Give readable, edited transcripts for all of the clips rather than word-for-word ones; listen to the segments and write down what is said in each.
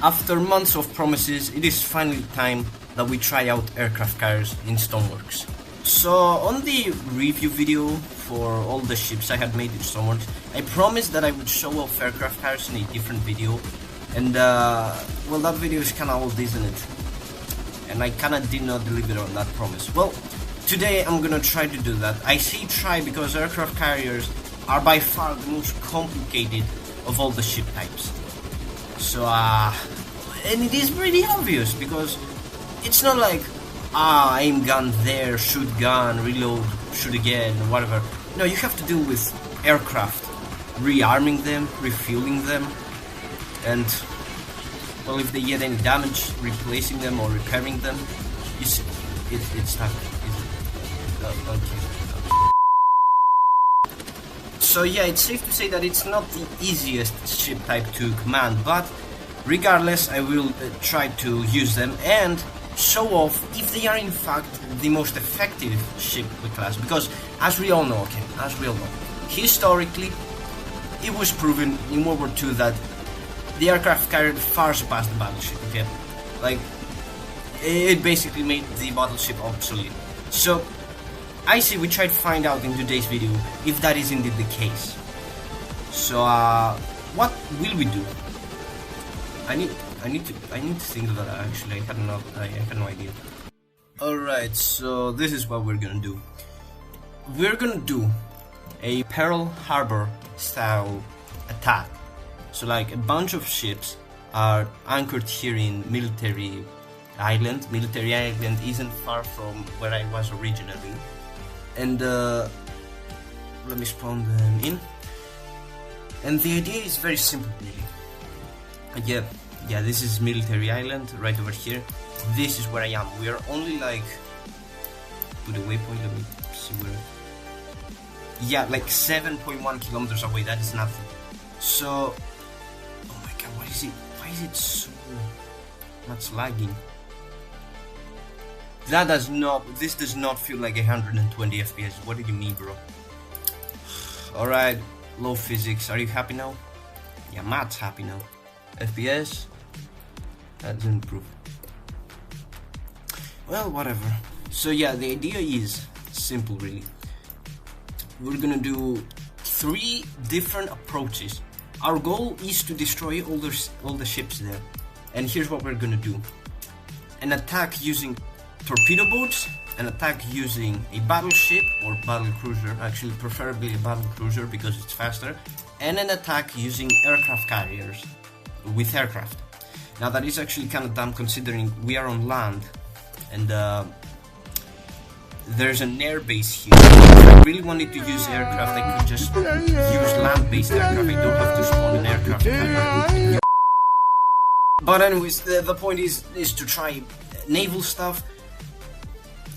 After months of promises, it is finally time that we try out aircraft carriers in Stormworks. So on the review video for all the ships I had made in Stormworks, I promised that I would show off aircraft carriers in a different video, and well, that video is kinda old, isn't it? And I kinda did not deliver on that promise. Well, today I'm gonna try to do that. I say try because aircraft carriers are by far the most complicated of all the ship types. So and it is pretty obvious because it's not like aim gun there, shoot gun, reload, shoot again, whatever. No, you have to deal with aircraft, rearming them, refueling them, and well, if they get any damage, replacing them or repairing them. You see, it's tough. Okay. So yeah, it's safe to say that it's not the easiest ship type to command, but regardless, I will try to use them and show off if they are in fact the most effective ship of the class, because as we all know, historically, it was proven in World War II that the aircraft carrier far surpassed the battleship, okay? Like, it basically made the battleship obsolete. So, I say we try to find out in today's video if that is indeed the case. So, what will we do? I need to think of that actually. I had no idea. Alright, so this is what we're gonna do. We're gonna do a Pearl Harbor style attack. So like a bunch of ships are anchored here in Military Island. Military Island isn't far from where I was originally. And let me spawn them in. And the idea is very simple really. Yeah, this is Military Island, right over here. This is where I am. We are only like... Put a waypoint, let me see where... Yeah, like 7.1 kilometers away, that is nothing. So... Oh my god, why is it so much lagging? This does not feel like 120 FPS. What do you mean, bro? Alright, low physics. Are you happy now? Yeah, Matt's happy now. FPS? That doesn't improve. Well, whatever. So yeah, the idea is simple really. We're gonna do 3 different approaches. Our goal is to destroy all the ships there. And here's what we're gonna do. An attack using torpedo boats, an attack using a battleship or battlecruiser, actually preferably a battlecruiser because it's faster, and an attack using aircraft carriers with aircraft. Now that is actually kind of dumb considering we are on land and there's an air base here. If I really wanted to use aircraft, I could just use land-based aircraft. I don't have to spawn an aircraft carrier. But anyways, the point is to try naval stuff.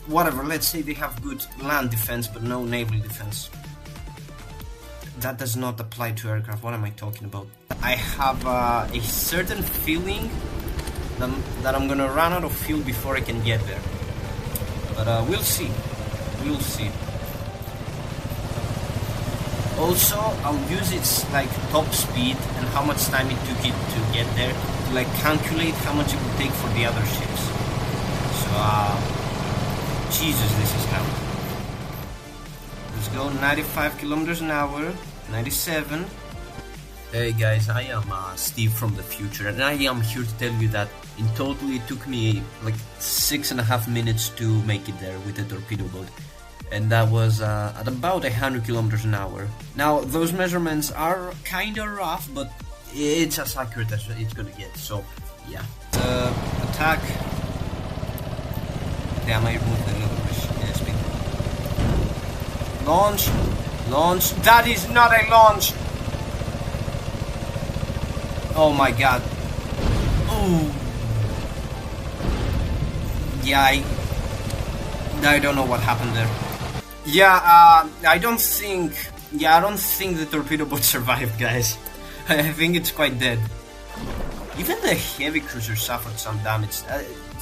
Whatever, let's say they have good land defense but no naval defense. That does not apply to aircraft. What am I talking about? I have a certain feeling that I'm gonna run out of fuel before I can get there. But we'll see. We'll see. Also, I'll use its like top speed and how much time it took it to get there to like calculate how much it would take for the other ships. So Jesus, this is hell. Let's go 95 kilometers an hour, 97. Hey guys, I am Steve from the future, and I am here to tell you that in total it took me like 6.5 minutes to make it there with the torpedo boat. And that was at about 100 kilometers an hour. Now, those measurements are kinda rough, but it's as accurate as it's gonna get, so yeah. Attack. Damn, I removed the little speed. Launch. Launch. That is not a launch! Oh my god. Ooh. Yeah, I don't know what happened there. Yeah, I don't think the torpedo boat survived, guys. I think it's quite dead. Even the heavy cruiser suffered some damage.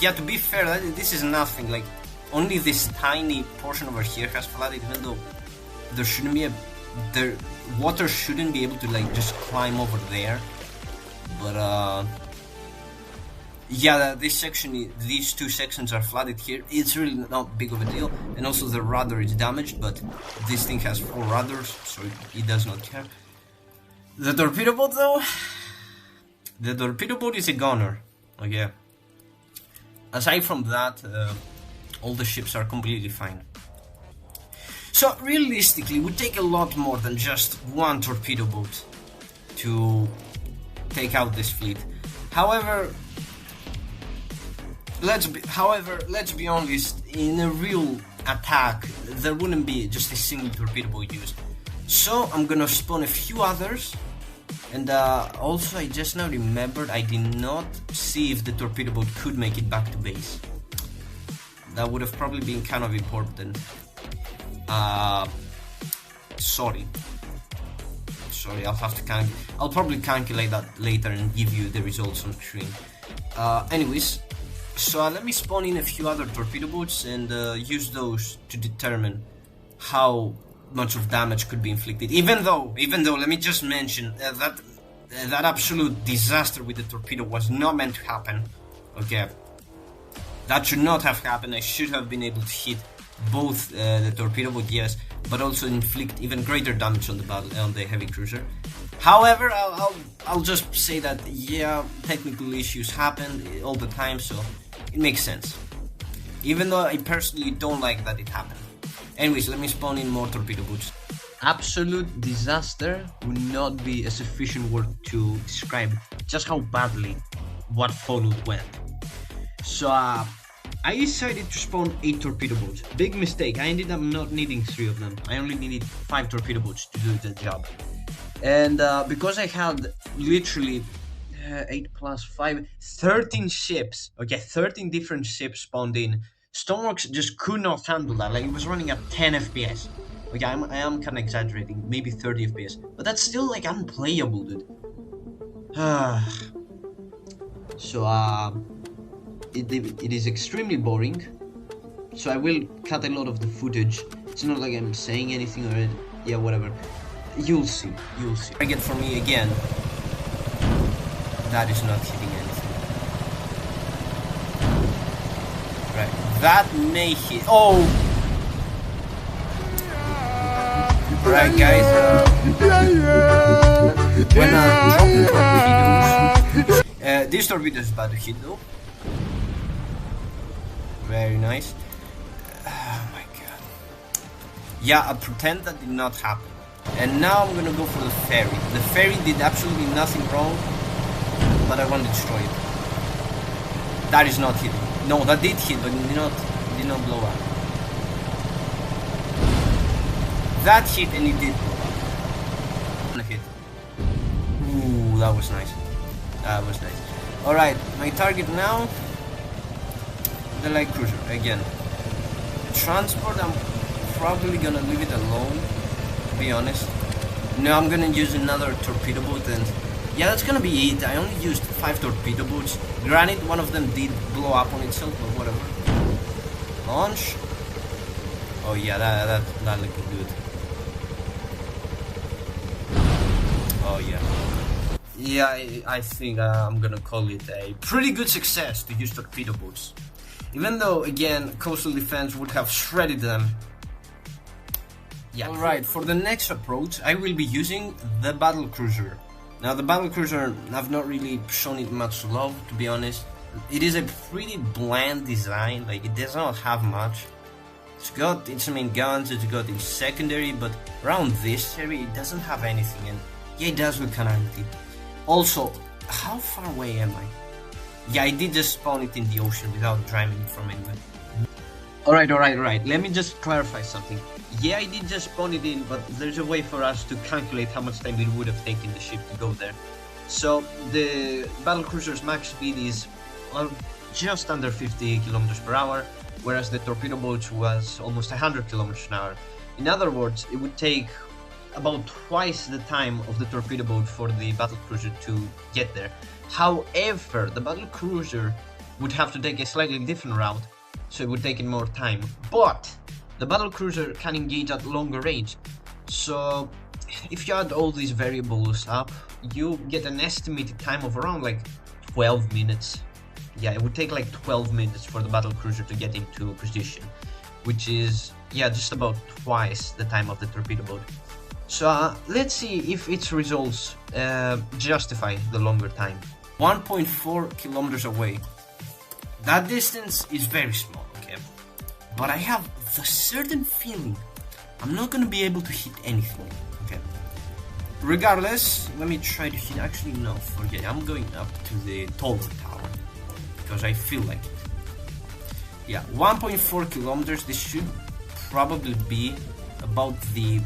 Yeah, to be fair, this is nothing. Like, only this tiny portion over here has flooded, even though there shouldn't be the water shouldn't be able to like just climb over there. But Yeah, this section, these two sections are flooded here. It's really not big of a deal, and also the rudder is damaged, but this thing has 4 rudders, so it does not care. The torpedo boat, though, the torpedo boat is a gunner. Okay. Aside from that, all the ships are completely fine. So realistically, it would take a lot more than just one torpedo boat to take out this fleet. However, let's be honest, in a real attack, there wouldn't be just a single torpedo boat used. So I'm gonna spawn a few others, and also I just now remembered I did not see if the torpedo boat could make it back to base. That would have probably been kind of important. Sorry, I'll probably calculate that later and give you the results on screen. Anyways, so let me spawn in a few other torpedo boats and use those to determine how much of damage could be inflicted. Even though, let me just mention that absolute disaster with the torpedo was not meant to happen. Okay, that should not have happened. I should have been able to hit both the torpedo boat, yes, but also inflict even greater damage on the heavy cruiser. However, I'll just say that, yeah, technical issues happen all the time, so it makes sense. Even though I personally don't like that it happened. Anyways, let me spawn in more torpedo boats. Absolute disaster would not be a sufficient word to describe just how badly what followed went. So, I decided to spawn 8 torpedo boats. Big mistake, I ended up not needing 3 of them. I only needed 5 torpedo boats to do the job. And because I had literally 8 plus 5, 13 ships, okay, 13 different ships spawned in, Stormworks just could not handle that. Like, it was running at 10 FPS. Okay, I am kind of exaggerating, maybe 30 FPS, but that's still like unplayable, dude. So, it is extremely boring, so I will cut a lot of the footage. It's not like I'm saying anything or yeah, whatever. You'll see. Target for me again. That is not hitting anything. Right, that may hit. Oh! Right, guys. When I'm dropping torpedoes, this torpedo is about to hit though. Very nice. Oh my god. Yeah, I pretend that did not happen. And now I'm gonna go for the ferry. The ferry did absolutely nothing wrong, but I want to destroy it. That is not hitting. No, that did hit, but did not blow up. That hit and it did blow up. Hit. Ooh, that was nice. That was nice. Alright, my target now, the light cruiser again. The transport, I'm probably gonna leave it alone, to be honest. Now I'm gonna use another torpedo boat, and yeah, that's gonna be it. I only used 5 torpedo boats. Granted, one of them did blow up on itself, but whatever. Launch. Oh yeah, that looked good. Oh yeah. Yeah, I think I'm gonna call it a pretty good success to use torpedo boats. Even though, again, coastal defense would have shredded them. Yeah. Alright, for the next approach, I will be using the battlecruiser. Now, the battlecruiser, I've not really shown it much love, to be honest. It is a pretty bland design, like, it does not have much. It's got its main guns, it's got its secondary, but around this area, it doesn't have anything, and yeah, it does look kinda empty. Also, how far away am I? Yeah, I did just spawn it in the ocean without driving it from anywhere. Alright, let me just clarify something. Yeah, I did just spawn it in, but there's a way for us to calculate how much time it would have taken the ship to go there. So, the battlecruiser's max speed is just under 50 kilometers per hour, whereas the torpedo boat was almost 100 kilometers an hour. In other words, it would take about twice the time of the torpedo boat for the battlecruiser to get there. However, the battlecruiser would have to take a slightly different route, so it would take it more time. But the battlecruiser can engage at longer range. So if you add all these variables up, you get an estimated time of around like 12 minutes. yeah, it would take like 12 minutes for the battlecruiser to get into position, which is, yeah, just about twice the time of the torpedo boat. So let's see if its results justify the longer time. 1.4 kilometers away. That distance is very small, okay? But I have the certain feeling I'm not gonna be able to hit anything, okay? Regardless, let me try to hit. Actually, no, forget it. I'm going up to the taller tower because I feel like it. Yeah, 1.4 kilometers. This should probably be about the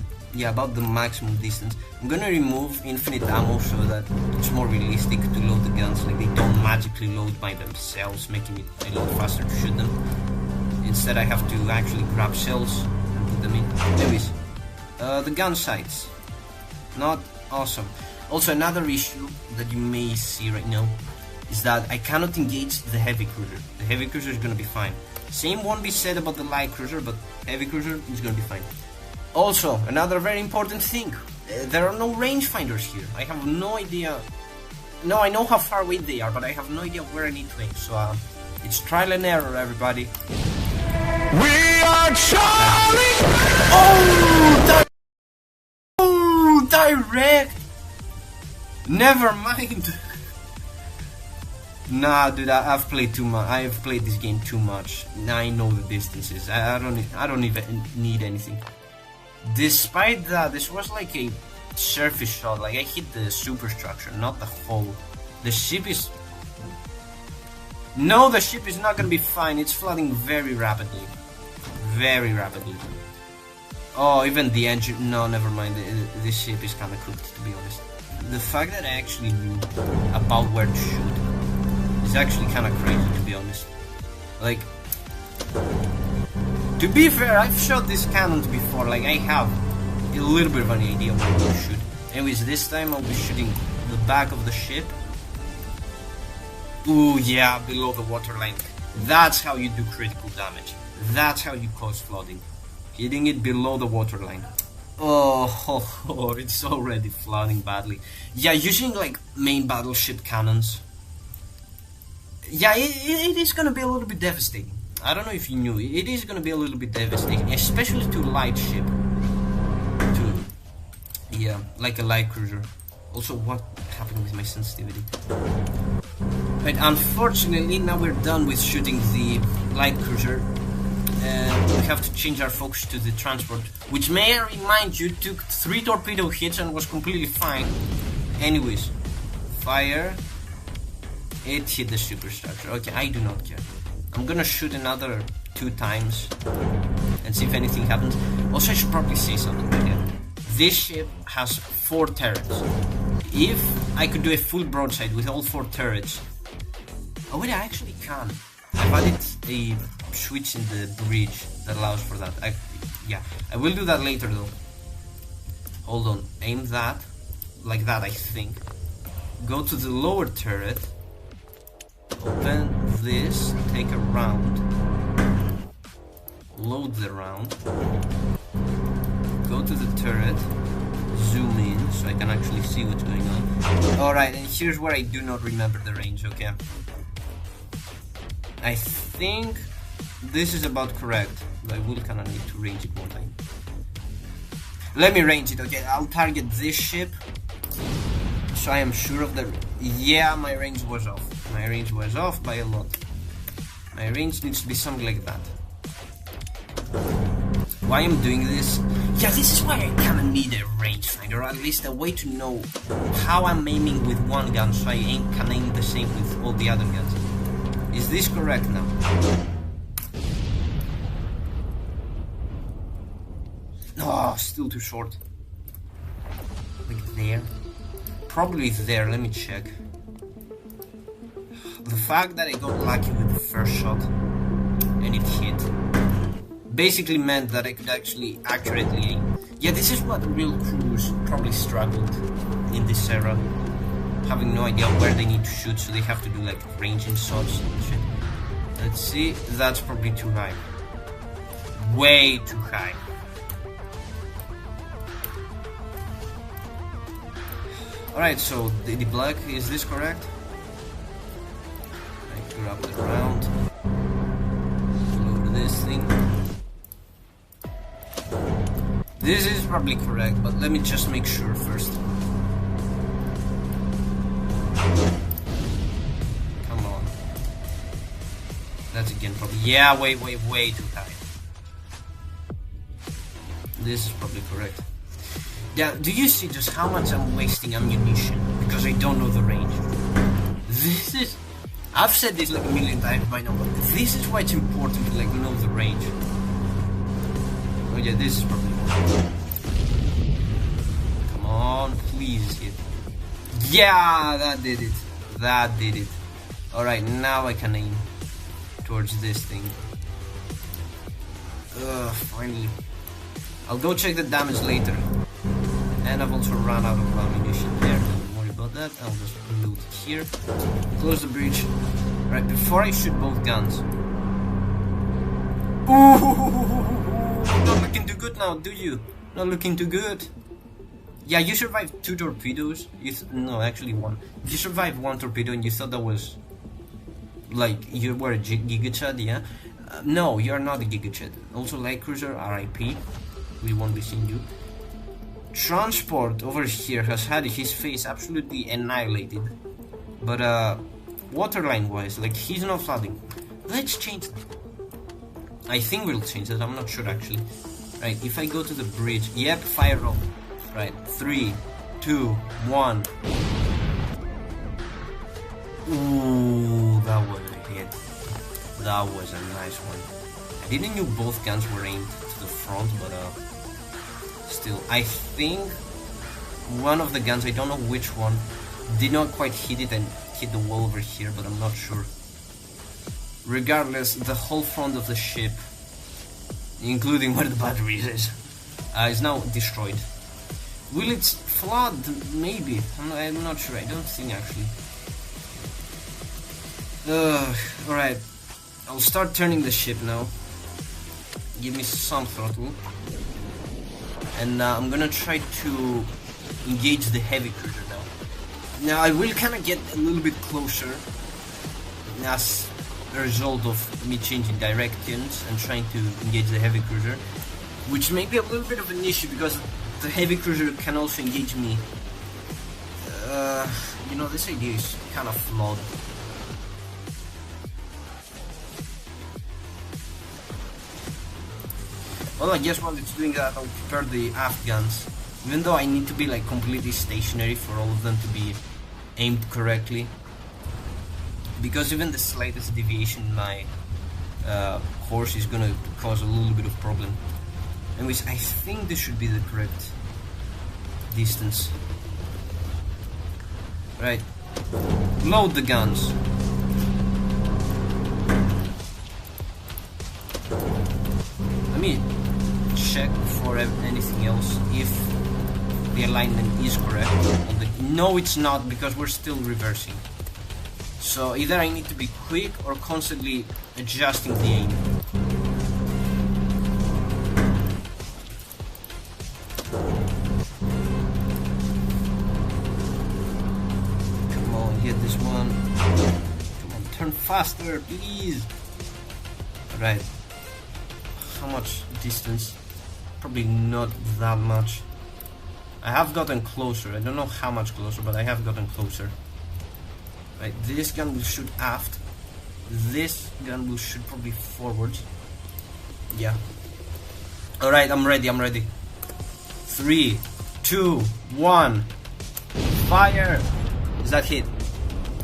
maximum distance. I'm gonna remove infinite ammo so that it's more realistic to load the guns. Like, they don't magically load by themselves, making it a lot faster to shoot them. Instead, I have to actually grab shells and put them in. Anyways, the gun sights. Not awesome. Also, another issue that you may see right now is that I cannot engage the heavy cruiser. The heavy cruiser is gonna be fine. Same won't be said about the light cruiser, but heavy cruiser is gonna be fine. Also, another very important thing, there are no rangefinders here. I have no idea. No, I know how far away they are, but I have no idea where I need to aim. So it's trial and error, everybody. We are Charlie! Oh, direct! Never mind. Nah, dude, I've played too much. I've played this game too much. I know the distances. I don't even need anything. Despite that, this was like a surface shot. Like, I hit the superstructure, not the hull. The ship is... No, the ship is not gonna be fine. It's flooding very rapidly. Very rapidly. Oh, even the engine... No, never mind. This ship is kinda cooked, to be honest. The fact that I actually knew about where to shoot is actually kinda crazy, to be honest. Like... To be fair, I've shot these cannons before, like, I have a little bit of an idea where to shoot. Anyways, this time I'll be shooting the back of the ship. Ooh, yeah, below the waterline. That's how you do critical damage. That's how you cause flooding. Hitting it below the waterline. Oh, it's already flooding badly. Yeah, using, like, main battleship cannons. Yeah, it is gonna be a little bit devastating. I don't know if you knew, it is gonna be a little bit devastating, especially to light ship. Yeah, like a light cruiser. Also, what happened with my sensitivity? Right, unfortunately, now we're done with shooting the light cruiser. We have to change our focus to the transport, which, may I remind you, took 3 torpedo hits and was completely fine. Anyways, fire. It hit the superstructure. Okay, I do not care. I'm gonna shoot another 2 times and see if anything happens. Also, I should probably say something right here. This ship has 4 turrets. If I could do a full broadside with all 4 turrets... Oh wait, I actually can. I've added a switch in the bridge that allows for that. I will do that later though. Hold on, aim that, like that I think. Go to the lower turret. Open this, take a round, load the round, go to the turret, zoom in so I can actually see what's going on. Alright, and here's where I do not remember the range, okay? I think this is about correct, but I will kinda need to range it one time. Let me range it, okay? I'll target this ship, so I am sure of the... Yeah, my range was off. My range was off by a lot. My range needs to be something like that. Why I'm doing this? Yeah, this is why I kinda need a rangefinder, or at least a way to know how I'm aiming with one gun, so I can aim the same with all the other guns. Is this correct now? Oh, still too short. Like there. Probably there, let me check. The fact that I got lucky with the first shot and it hit basically meant that I could actually accurately aim. Yeah, this is what real crews probably struggled in this era, having no idea where they need to shoot, so they have to do like ranging shots and shit. Let's see, that's probably too high. Way too high. Alright, so the black, is this correct? grab the round. Load this thing. This is probably correct, but let me just make sure first. Come on. That's again probably... Yeah, way too high. This is probably correct. Yeah, do you see just how much I'm wasting ammunition? Because I don't know the range. This is... I've said this like a million times by now, but this is why it's important to like know the range. Oh yeah, this is probably... Come on, please hit. Yeah, that did it. That did it. Alright, now I can aim towards this thing. Finally. I'll go check the damage later. And I've also run out of ammunition there. Don't worry about that. I'll just loot here. Close the breach. Right, before I shoot both guns. Ooh! Not looking too good now, do you? Not looking too good. Yeah, you survived 2 torpedoes. No, actually 1. You survived 1 torpedo and you thought that was... Like, you were a gigachad, yeah? No, you are not a gigachad. Also, light cruiser, RIP. We won't be seeing you. Transport over here has had his face absolutely annihilated. But, waterline wise, like, he's not flooding. Let's change that. I think we'll change that, I'm not sure actually. Right, if I go to the bridge, yep, fire roll. Right, 3, 2, 1. Ooh, that was a hit. That was a nice one. I didn't know both guns were aimed to the front, but still, I think one of the guns, I don't know which one, did not quite hit it and hit the wall over here, but I'm not sure. Regardless, the whole front of the ship, including where the batteries is now destroyed. Will it flood? Maybe. I'm not sure. I don't think actually. Alright. I'll start turning the ship now. Give me some throttle. And I'm gonna try to engage the heavy cruiser now. Now I will kind of get a little bit closer as a result of me changing directions and trying to engage the heavy cruiser, which may be a little bit of an issue because the heavy cruiser can also engage me. You know, this idea is kind of flawed. Well, I guess while it's doing that, I'll prepare the aft guns. Even though I need to be like completely stationary for all of them to be aimed correctly. Because even the slightest deviation in my course is gonna cause a little bit of problem. Anyways, I think this should be the correct distance. Right. Load the guns. Let me check before anything else if the alignment is correct. No, it's not, because we're still reversing. So either I need to be quick or constantly adjusting the aim. Come on, get this one. Come on, turn faster, please. Alright. How much distance? Probably not that much. I have gotten closer. I don't know how much closer, but I have gotten closer. Right, this gun will shoot aft. This gun will shoot probably forwards. Yeah. Alright, I'm ready, 3, 2, 1. Fire! Is that hit?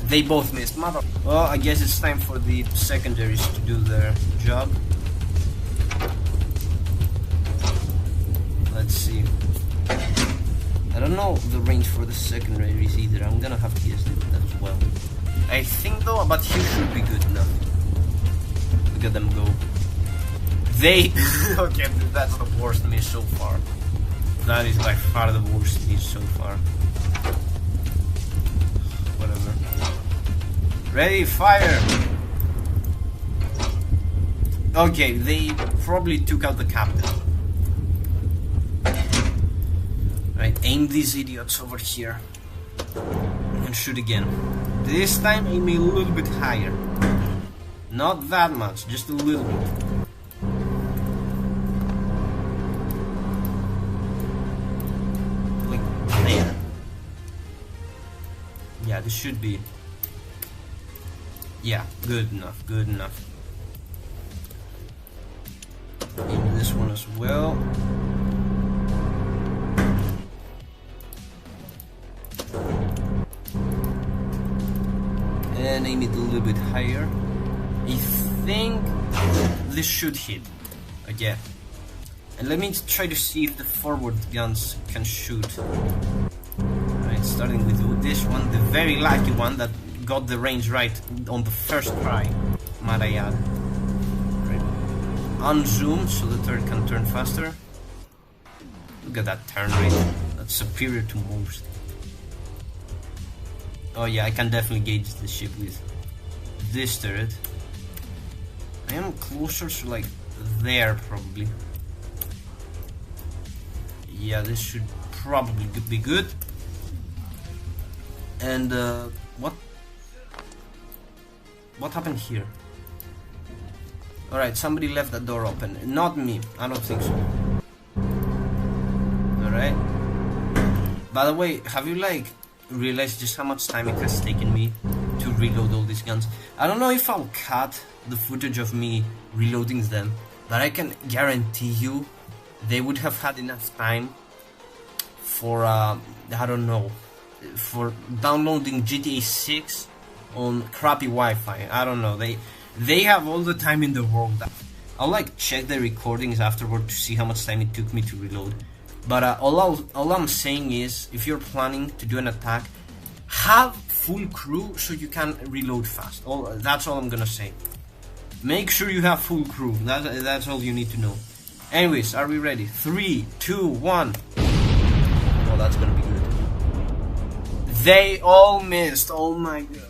They both missed. Mother. Well, I guess it's time for the secondaries to do their job. Let's see. I don't know the range for the secondaries either. I'm gonna have to guess that as well. I think though, but he should be good enough. Look at them go. They... Okay, that's the worst miss so far. That is by far the worst miss so far. Whatever. Ready, fire! Okay, they probably took out the captain. Right, aim these idiots over here. And shoot again. This time aim a little bit higher. Not that much, just a little bit. Like there. Yeah, this should be. Yeah, good enough, good enough. In this one as well. And aim it a little bit higher. I think this should hit again. And let me try to see if the forward guns can shoot. Right, starting with this one, the very lucky one that got the range right on the first try, might I add. Right. Unzoom so the turret can turn faster. Look at that turn rate, that's superior to most. Oh yeah, I can definitely gauge the ship with this turret. I am closer to like there probably. Yeah, this should probably be good. And what happened here? Alright, somebody left the door open. Not me, I don't think so. Alright. By the way, have you like realized just how much time it has taken me to reload all these guns? I don't know if I'll cut the footage of me reloading them, but I can guarantee you they would have had enough time for I don't know, for downloading GTA 6 on crappy Wi-Fi. I don't know, they have all the time in the world. I'll like check the recordings afterward to see how much time it took me to reload. But all I'm saying is, if you're planning to do an attack, have full crew so you can reload fast. That's all I'm gonna say. Make sure you have full crew. That's all you need to know. Anyways, are we ready? 3, 2, 1. Oh, that's gonna be good. They all missed. Oh my god.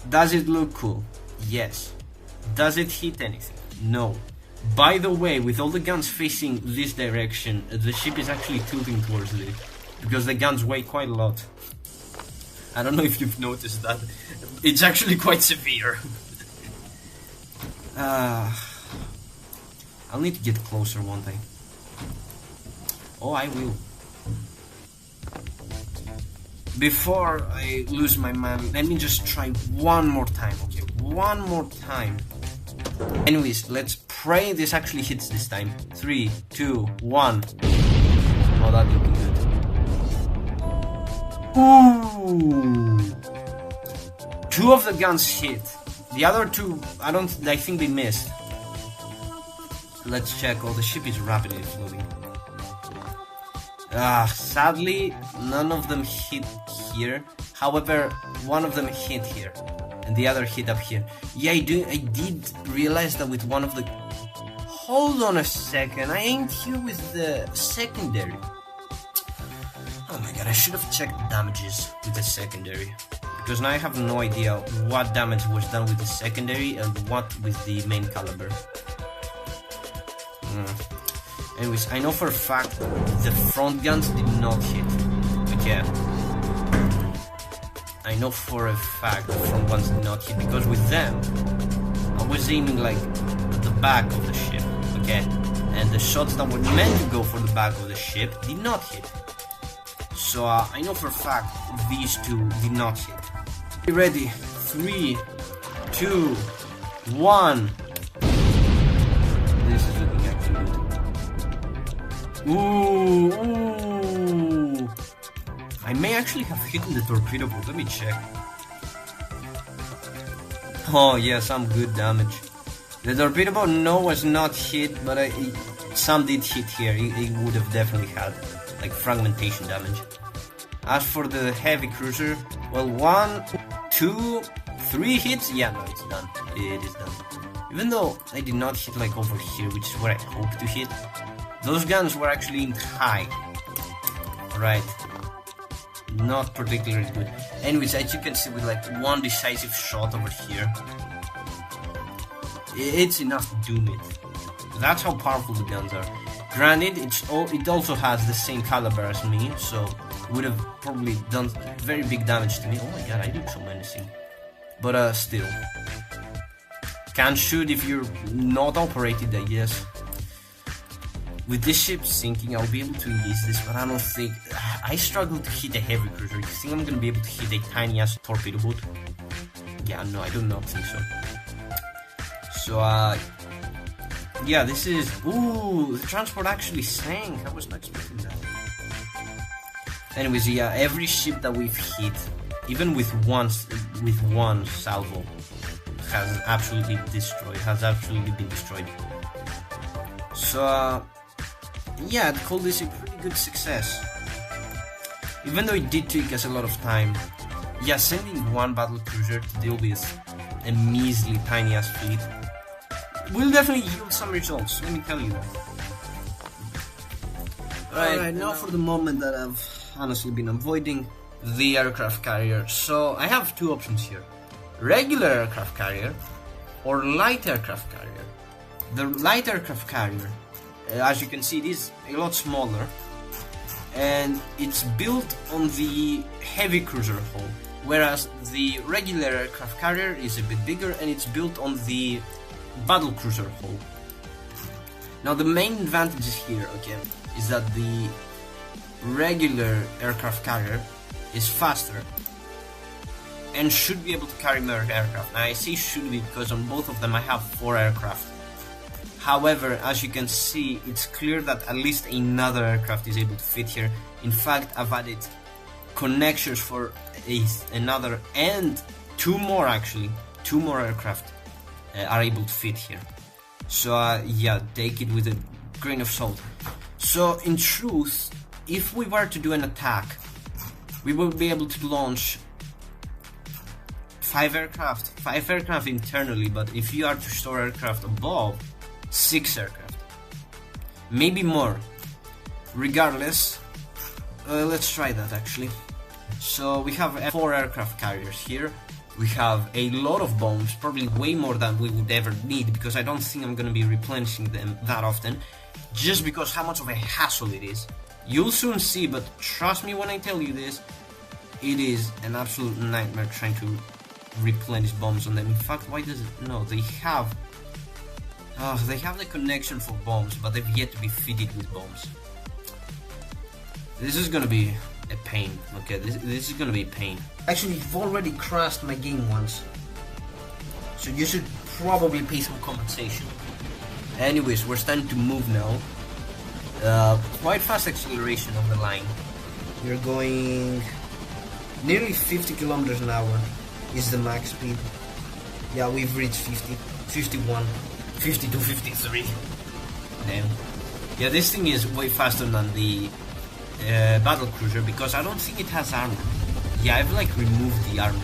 Does it look cool? Yes. Does it hit anything? No. By the way, with all the guns facing this direction, the ship is actually tilting towards it, because the guns weigh quite a lot. I don't know if you've noticed that. It's actually quite severe. I'll need to get closer, won't I? Oh, I will. Before I lose my mind, let me just try one more time, okay? One more time. Anyways, let's pray this actually hits this time. 3, 2, 1. Oh, that's looking good. Ooh! 2 of the guns hit. The other 2, I think they missed. Let's check. Oh, the ship is rapidly exploding. Sadly, none of them hit here. However, one of them hit here. And the other hit up here. Yeah, I did realize that with one of the... Hold on a second, I aimed here with the secondary. Oh my god, I should have checked damages with the secondary. Because now I have no idea what damage was done with the secondary and what with the main caliber. Anyways, I know for a fact the front guns did not hit. Okay. I know for a fact the front ones did not hit, because with them I was aiming like at the back of the ship, okay? And the shots that were meant to go for the back of the ship did not hit. So I know for a fact these 2 did not hit. Be ready. 3, 2, 1. This is looking actually good. Ooh. I may actually have hit the torpedo boat. Let me check. Oh yeah, some good damage. The torpedo boat, no, was not hit, but some did hit here. It would have definitely had like fragmentation damage. As for the heavy cruiser, well, 1, 2, 3 hits. Yeah, no, it's done. It is done. Even though I did not hit like over here, which is where I hoped to hit, those guns were actually aimed high. Right. Not particularly good. Anyways, as you can see, with like one decisive shot over here, it's enough to doom it. That's how powerful the guns are. Granted, it also has the same caliber as me, so would have probably done very big damage to me. Oh my god, I look so menacing. But still. Can't shoot if you're not operated, I guess. With this ship sinking, I'll be able to release this, but I don't think... I struggle to hit a heavy cruiser. You think I'm gonna be able to hit a tiny-ass torpedo boat? Yeah, no, I do not think so. So, yeah, this is... Ooh, the transport actually sank. I was not expecting that. Anyways, yeah, every ship that we've hit, even with one salvo, has absolutely been destroyed. So, yeah, I'd call this a pretty good success. Even though it did take us a lot of time. Yeah, sending one battlecruiser to deal with a measly tiny-ass fleet will definitely yield some results, let me tell you that. Alright, now for the moment that I've honestly been avoiding, the aircraft carrier. So, I have two options here. Regular aircraft carrier or light aircraft carrier. The light aircraft carrier, as you can see, it is a lot smaller and it's built on the heavy cruiser hull, whereas the regular aircraft carrier is a bit bigger and it's built on the battlecruiser hull. Now the main advantages here, again, is that the regular aircraft carrier is faster and should be able to carry more aircraft. Now I say should be because on both of them I have 4 aircraft. However, as you can see, it's clear that at least another aircraft is able to fit here. In fact, I've added connectors for another and 2 more actually. 2 more aircraft are able to fit here. So yeah, take it with a grain of salt. So in truth, if we were to do an attack, we will be able to launch 5 aircraft internally, but if you are to store aircraft above, 6 aircraft, maybe more. Regardless, let's try that actually. So we have 4 aircraft carriers here. We have a lot of bombs, probably way more than we would ever need, because I don't think I'm gonna be replenishing them that often, just because how much of a hassle it is. You'll soon see, but trust me when I tell you this, it is an absolute nightmare trying to replenish bombs on them. In fact, why does it? No, they have the connection for bombs, but they've yet to be fitted with bombs. This is gonna be a pain. Okay, this is gonna be a pain. Actually, you've already crashed my game once, so you should probably pay some compensation. Anyways, we're starting to move now. Quite fast acceleration of the line. We're going nearly 50 kilometers an hour is the max speed. Yeah, we've reached 50, 51, 52, 53. Damn. Yeah, this thing is way faster than the battlecruiser because I don't think it has armor. Yeah, I've like removed the armor,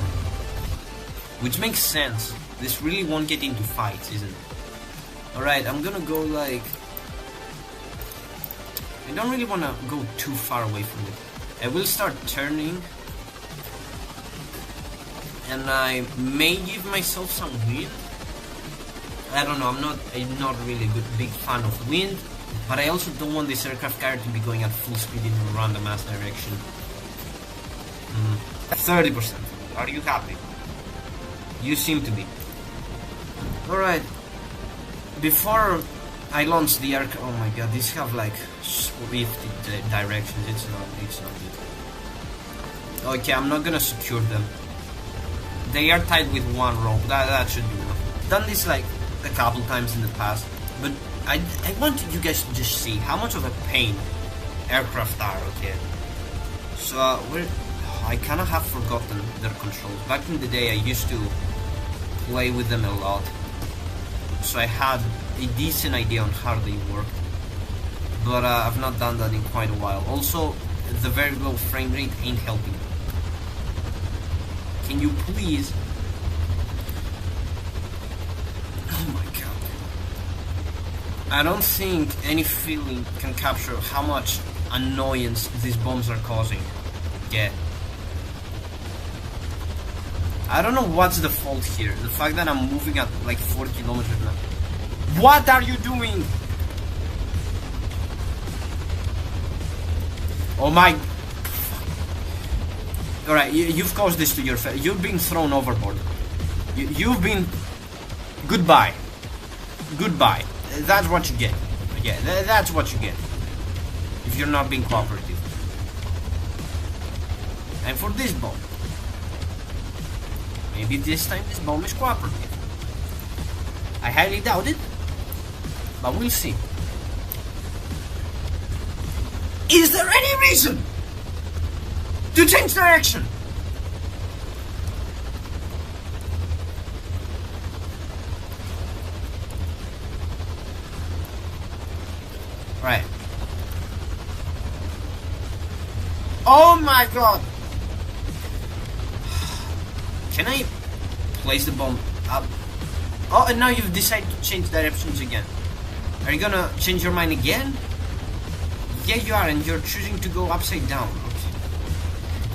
which makes sense. This really won't get into fights, isn't it? Alright, I'm gonna go like... I don't really want to go too far away from it. I will start turning, and I may give myself some wind. I don't know, I'm not really a big fan of wind, but I also don't want this aircraft carrier to be going at full speed in a random ass direction. 30%. Are you happy? You seem to be. Alright. Before I launch the aircraft, oh my god, these have like swift directions. It's not good. Okay, I'm not gonna secure them. They are tied with one rope. That should be enough. Done this like a couple times in the past, but I want you guys to just see how much of a pain aircraft are. Okay, so I kind of have forgotten their controls. Back in the day, I used to play with them a lot, so I had a decent idea on how they work, but I've not done that in quite a while. Also, the very low frame rate ain't helping. Can you please? Oh my god. I don't think any feeling can capture how much annoyance these bombs are causing. Yeah. I don't know what's the fault here. The fact that I'm moving at like 40 kilometers now. What are you doing? Oh my... Alright, you've caused this to your face. You've been thrown overboard. You've been... Goodbye. Goodbye. That's what you get. Yeah, that's what you get. If you're not being cooperative. And for this bomb. Maybe this time this bomb is cooperative. I highly doubt it. But we'll see. Is there any reason to change direction? Right. Oh my god! Can I place the bomb up? Oh, and now you've decided to change directions again. Are you gonna change your mind again? Yeah, you are, and you're choosing to go upside down. Okay.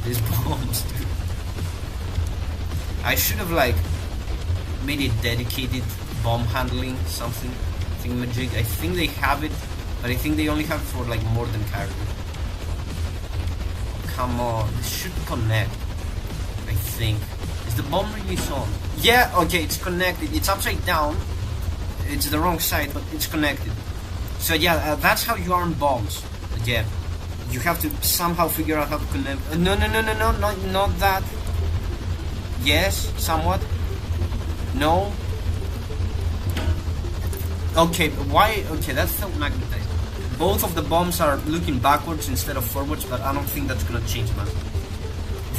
These bombs, dude. I should have, like, made a dedicated bomb handling something thingamajig. I think they have it, but I think they only have it for, like, more than carrier. Oh, come on, this should connect. I think. Is the bomb really on? Yeah, okay, it's connected. It's upside down. It's the wrong side, but it's connected. So yeah, that's how you arm bombs. Yeah, you have to somehow figure out how to connect. No, not that. Yes, somewhat. No. Okay, why? Okay, that's still magnetized. Both of the bombs are looking backwards instead of forwards, but I don't think that's gonna change much.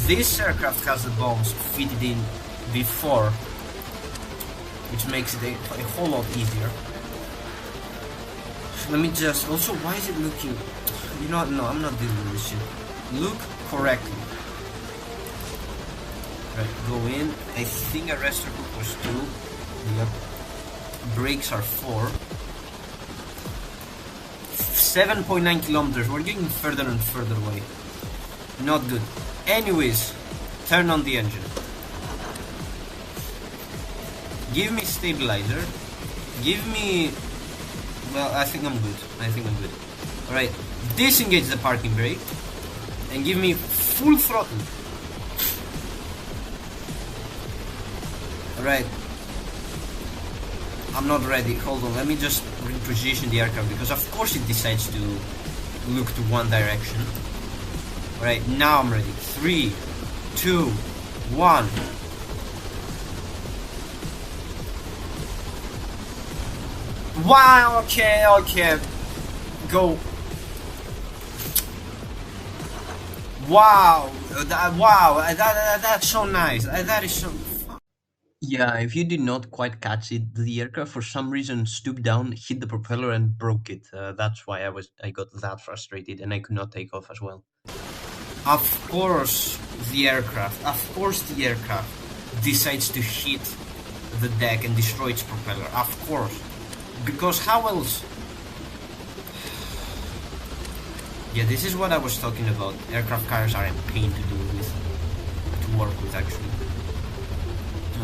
This aircraft has the bombs fitted in before, which makes it a whole lot easier. So let me just... Also, why is it looking... You know what? No, I'm not dealing with this shit. Look correctly. Right, go in. I think arrestor hook was 2. Yep. Brakes are 4. 7.9 kilometers. We're getting further and further away. Not good. Anyways, turn on the engine. Give me stabilizer. Give me... Well, I think I'm good. Alright, disengage the parking brake. And give me full throttle. Alright. I'm not ready. Hold on, let me just reposition the aircraft, because of course it decides to look to one direction. Alright, now I'm ready. 3, 2, 1. Wow, okay. Go. Wow, that's so nice. That is so... Yeah, if you did not quite catch it, the aircraft for some reason stooped down, hit the propeller and broke it. That's why I got that frustrated and I could not take off as well. Of course the aircraft decides to hit the deck and destroy its propeller. Of course. Because how else? Yeah, this is what I was talking about. Aircraft carriers are a pain to deal with, to work with actually.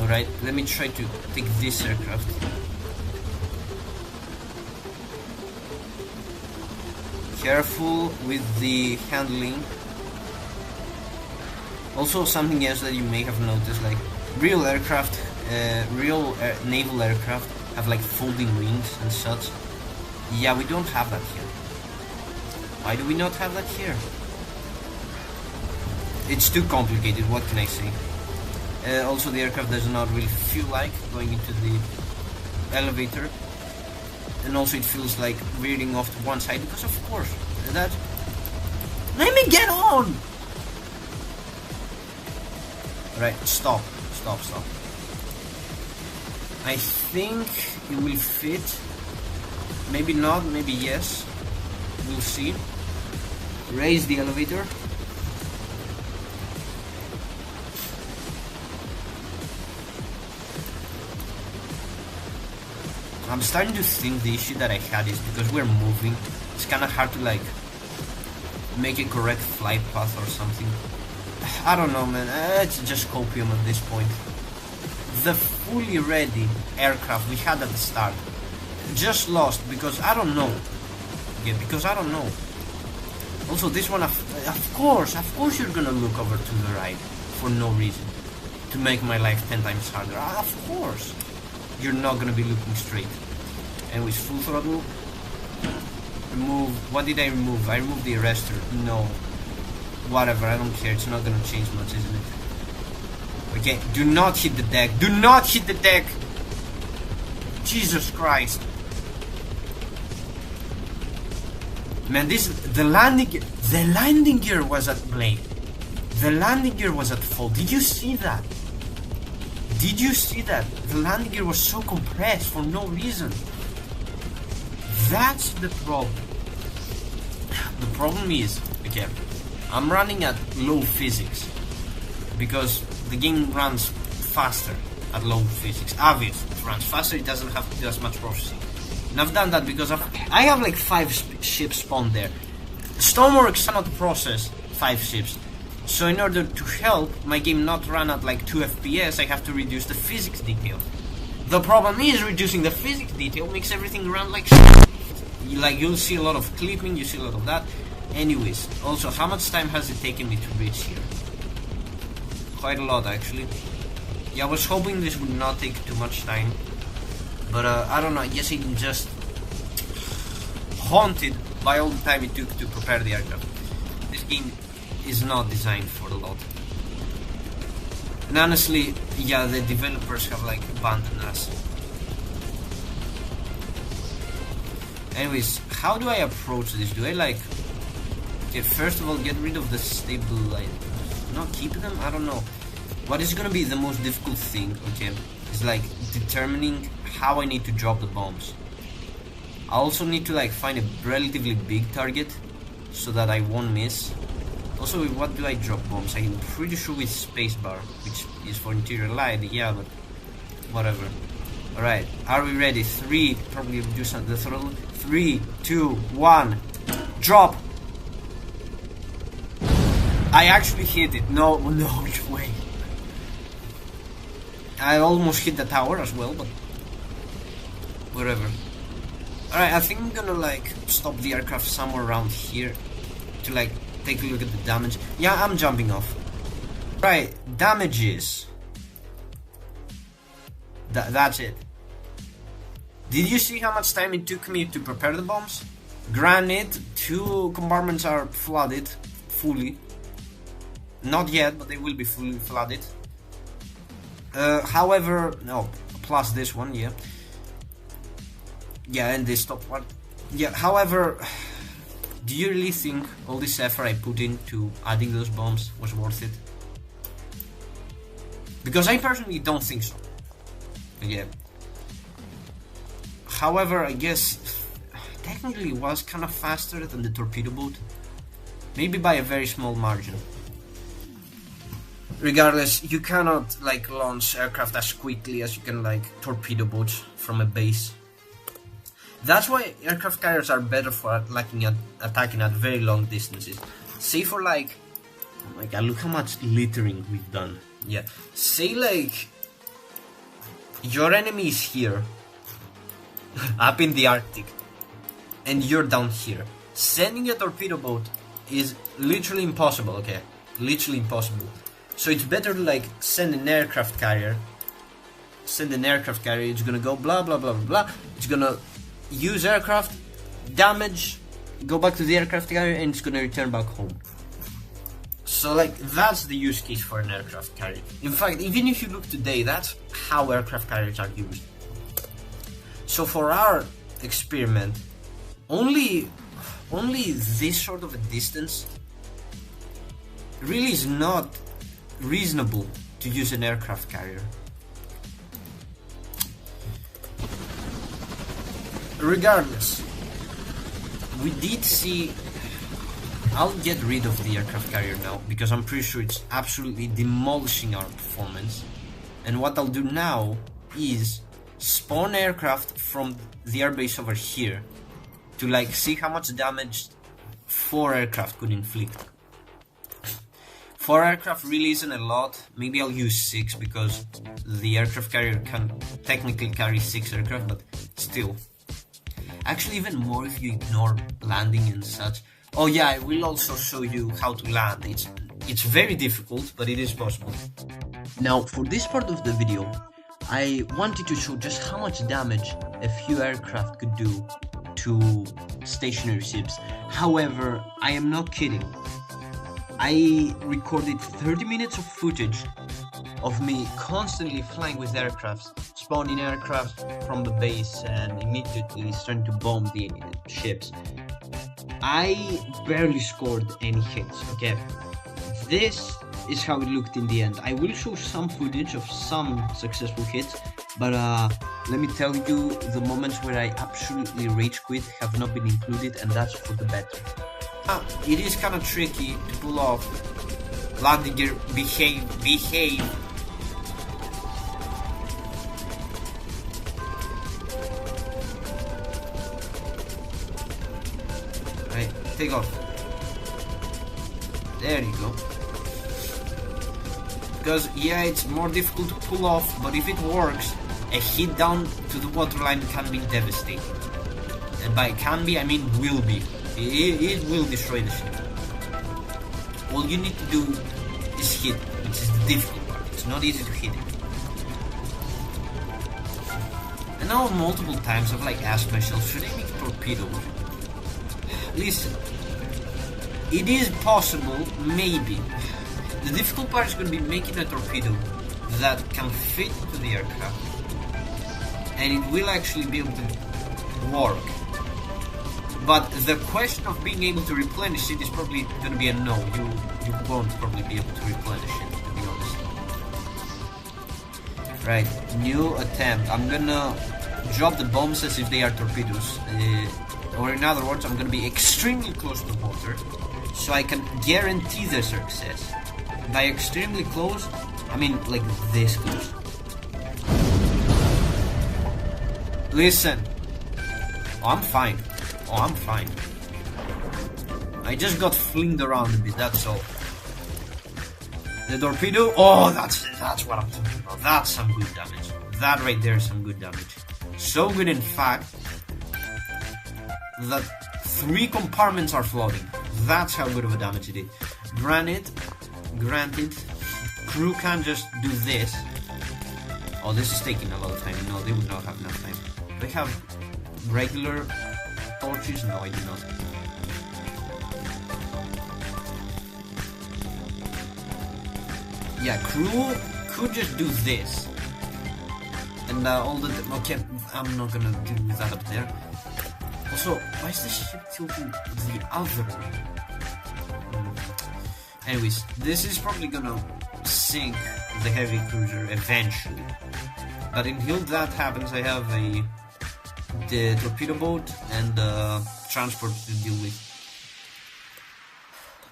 Alright, let me try to take this aircraft. Careful with the handling. Also, something else that you may have noticed, like real naval aircraft have like folding wings and such. Yeah, we don't have that here. Why do we not have that here? It's too complicated, what can I say? Also, the aircraft does not really feel like going into the elevator. And also it feels like veering off to one side, because of course, that... Let me get on! Right, stop. I think it will fit. Maybe not, maybe yes. We'll see. Raise the elevator. I'm starting to think the issue that I had is because we're moving. It's kind of hard to like make a correct flight path or something. I don't know, man. It's just copium at this point. The fully ready aircraft we had at the start just lost because I don't know. Yeah, because I don't know. Also, this one, of course you're gonna look over to the right for no reason. To make my life 10 times harder. Of course. You're not gonna be looking straight. Anyways, full throttle. Remove. What did I remove? I removed the arrestor. No. Whatever, I don't care. It's not gonna change much, isn't it? Okay, do not hit the deck. Do not hit the deck! Jesus Christ. Man, the landing gear was at blame. The landing gear was at fault. Did you see that? Did you see that? The landing gear was so compressed for no reason. That's the problem. The problem is, okay, I'm running at low physics because the game runs faster at low physics. Obvious, it runs faster, it doesn't have to do as much processing. And I've done that because I have like 5 ships spawned there. Stormworks cannot process 5 ships. So in order to help my game not run at like 2 FPS, I have to reduce the physics detail. The problem is reducing the physics detail makes everything run like shit. Like you'll see a lot of clipping, you see a lot of that. Anyways, also how much time has it taken me to reach here? Quite a lot actually. Yeah, I was hoping this would not take too much time. But I don't know, I guess I'm just haunted by all the time it took to prepare the aircraft. This game is not designed for a lot. And honestly, yeah, the developers have like abandoned us. Anyways, how do I approach this? Do I like... Okay, first of all, get rid of the stabilizer. Not keep them? I don't know. What is gonna be the most difficult thing, okay, is like determining how I need to drop the bombs. I also need to like find a relatively big target so that I won't miss. Also, with what do I drop bombs? I'm pretty sure with spacebar, which is for interior light, yeah, but whatever. Alright, are we ready? 3, probably reduce the throttle. 3, 2, 1, drop! I actually hit it. No way. I almost hit the tower as well, but whatever. Alright, I think I'm gonna like stop the aircraft somewhere around here to like take a look at the damage. Yeah, I'm jumping off. Right, damages. That's it. Did you see how much time it took me to prepare the bombs? Granted, 2 compartments are flooded fully. Not yet, but they will be fully flooded. However, no, plus this one, yeah. Yeah, and this top one. Yeah, however, do you really think all this effort I put into adding those bombs was worth it? Because I personally don't think so. Yeah. However, I guess technically it was kind of faster than the torpedo boat. Maybe by a very small margin. Regardless, you cannot like launch aircraft as quickly as you can like torpedo boats from a base. That's why aircraft carriers are better for attacking at very long distances. Say for like, oh my god, look how much littering we've done. Yeah, say like your enemy is here, up in the Arctic, and you're down here. Sending a torpedo boat is literally impossible, okay? Literally impossible. So it's better to like send an aircraft carrier. It's gonna go blah blah blah blah blah. It's gonna use aircraft, damage, go back to the aircraft carrier, and it's gonna return back home. So like that's the use case for an aircraft carrier. In fact, even if you look today, that's how aircraft carriers are used. So for our experiment, only this sort of a distance really is not reasonable to use an aircraft carrier. Regardless, we did see... I'll get rid of the aircraft carrier now because I'm pretty sure it's absolutely demolishing our performance. And what I'll do now is spawn aircraft from the airbase over here to like see how much damage 4 aircraft could inflict. 4 aircraft really isn't a lot. Maybe I'll use 6 because the aircraft carrier can technically carry 6 aircraft, but still. Actually, even more if you ignore landing and such. Oh yeah, I will also show you how to land. It's very difficult, but it is possible. Now, for this part of the video, I wanted to show just how much damage a few aircraft could do to stationary ships. However, I am not kidding. I recorded 30 minutes of footage of me constantly flying with aircrafts, spawning aircraft from the base and immediately starting to bomb the ships. I barely scored any hits, okay? This is how it looked in the end. I will show some footage of some successful hits, but let me tell you, the moments where I absolutely rage quit have not been included, and that's for the better. It is kind of tricky to pull off landing gear, behave. Right, take off. There you go. Because yeah, it's more difficult to pull off, but if it works, a hit down to the waterline can be devastating. And by can be, I mean will be. It will destroy the ship. All you need to do is hit, which is the difficult part. It's not easy to hit it. And now multiple times I've like asked myself, should I make a torpedo? Listen, it is possible, maybe. The difficult part is going to be making a torpedo that can fit into the aircraft, and it will actually be able to work. But the question of being able to replenish it is probably going to be a no. You won't probably be able to replenish it, to be honest. Right, new attempt. I'm gonna drop the bombs as if they are torpedoes. Or in other words, I'm gonna be extremely close to the water, so I can guarantee the success. By extremely close, I mean like this close. Listen. Oh, I'm fine. Oh, I'm fine. I just got flinged around a bit, that's all. The torpedo, oh, that's what I'm talking about. That's some good damage. That right there is some good damage. So good, in fact, that 3 compartments are floating. That's how good of a damage it is. Granted, crew can't just do this. Oh, this is taking a lot of time. No, they would not have enough time. They have regular torches? No, I do not. Yeah, crew could just do this. And all the... Okay, I'm not gonna do that up there. Also, why is the ship tilting the other way? Anyways, this is probably gonna sink the heavy cruiser eventually. But until that happens, I have the torpedo boat and the transport to deal with.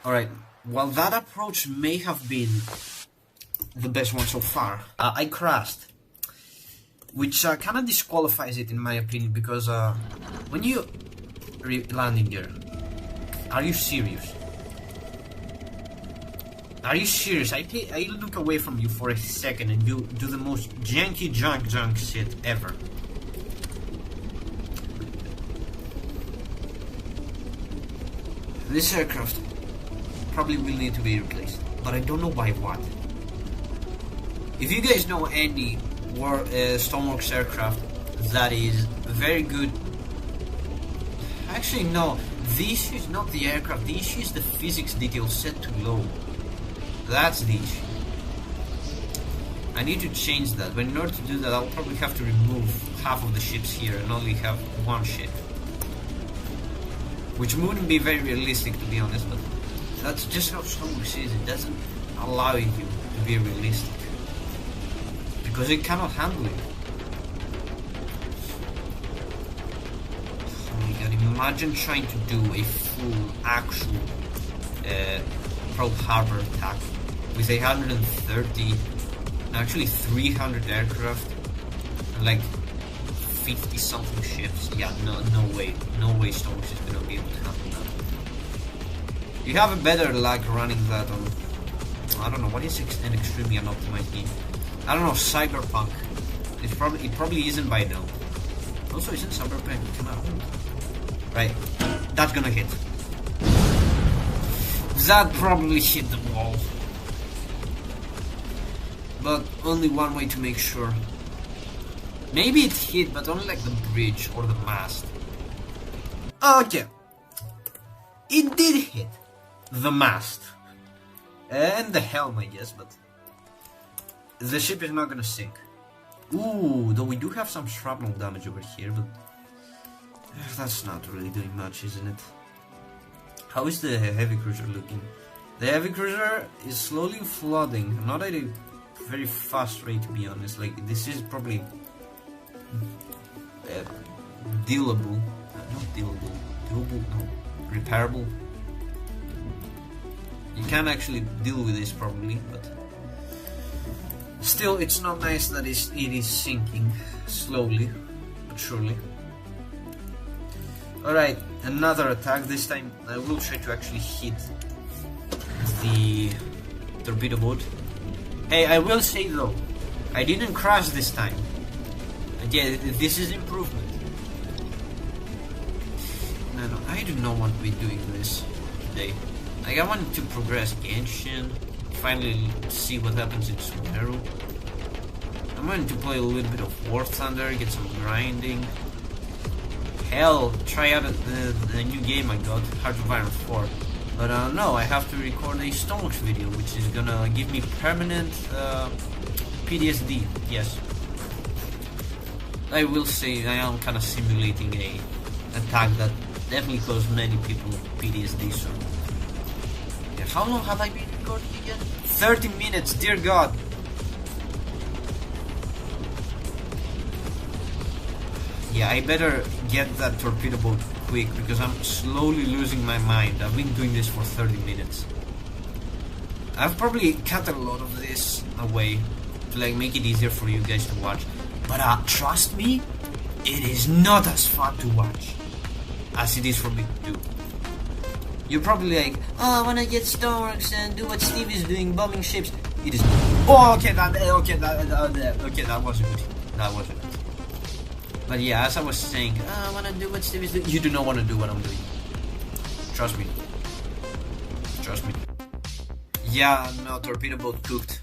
Alright, while that approach may have been the best one so far, I crashed. Which kind of disqualifies it in my opinion, because when you land in gear, are you serious? Are you serious? I look away from you for a second and you do the most janky junk shit ever. This aircraft probably will need to be replaced, but I don't know by what. If you guys know any Stormworks aircraft that is very good... Actually no, the issue is not the aircraft, the issue is the physics detail set too low. That's the issue. I need to change that, but in order to do that I'll probably have to remove half of the ships here and only have one ship. Which wouldn't be very realistic, to be honest, but that's just how Stormworks is. It doesn't allow you to be realistic, because it cannot handle it. Oh my god, imagine trying to do a full, actual Pearl Harbor attack with 130, actually 300 aircraft, and like 50 something ships. Yeah, no way Stormworks is gonna be able to handle that. You have a better luck running that on, I don't know, what is an extremely unoptimized game? I don't know, Cyberpunk. It probably isn't by now. Also, isn't Cyberpunk come out? Right, that's gonna hit. That probably hit the wall. But only one way to make sure. Maybe it hit, but only like the bridge or the mast. Okay. It did hit the mast. And the helm, I guess, but the ship is not gonna sink. Ooh, though we do have some shrapnel damage over here, but that's not really doing much, isn't it? How is the heavy cruiser looking? The heavy cruiser is slowly flooding, not at a very fast rate, to be honest. Like, this is probably dealable. Not dealable. Doable? No. Repairable. You can actually deal with this probably, but still, it's not nice that it is sinking slowly but surely. Alright, another attack. This time I will try to actually hit the torpedo boat. Hey, I will say though, I didn't crash this time. Yeah, this is improvement. No, I do not want to be doing this today. Like, I wanted to progress Genshin, finally see what happens in Sumeru. I'm going to play a little bit of War Thunder, get some grinding. Hell, try out the new game I got, Heart of Iron 4. But no, I have to record a Stormworks video, which is gonna give me permanent PTSD, yes. I will say I am kind of simulating a attack that definitely caused many people PTSD, so... Yeah, how long have I been recording again? 30 minutes, dear God! Yeah, I better get that torpedo boat quick, because I'm slowly losing my mind. I've been doing this for 30 minutes. I've probably cut a lot of this away to like make it easier for you guys to watch. But trust me, it is not as fun to watch as it is for me to do. You're probably like, oh, I wanna get Stormworks and do what Steve is doing, bombing ships. It is. Oh, okay, that wasn't good. That wasn't good. But yeah, as I was saying, I wanna do what Steve is doing. You do not want to do what I'm doing. Trust me. Trust me. Yeah, no, torpedo boat cooked.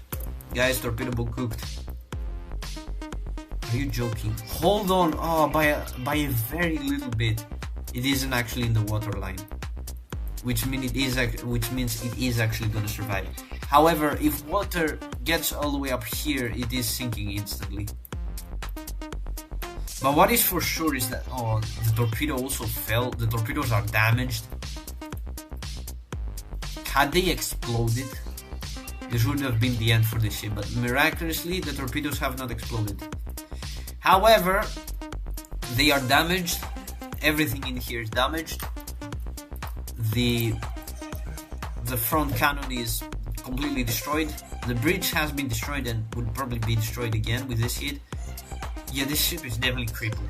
Guys, torpedo boat cooked. Are you joking? Hold on. Oh, by a very little bit. It isn't actually in the water line, which means it is actually gonna survive. However, if water gets all the way up here, it is sinking instantly. But what is for sure is that the torpedo also fell. The torpedoes are damaged. Had they exploded, this would have been the end for the ship. But miraculously, the torpedoes have not exploded. However, they are damaged. Everything in here is damaged. The front cannon is completely destroyed. The bridge has been destroyed and would probably be destroyed again with this hit. Yeah, this ship is definitely crippled,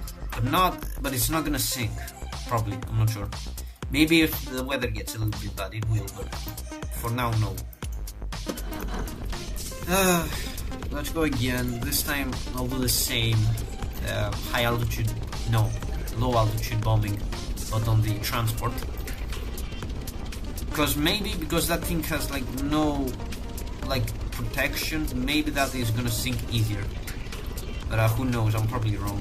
but it's not gonna sink. Probably, I'm not sure. Maybe if the weather gets a little bit bad, it will. But for now, no. Let's go again. This time I'll do the same low altitude bombing, but on the transport. Because that thing has like no protection. Maybe that is gonna sink easier. But who knows, I'm probably wrong.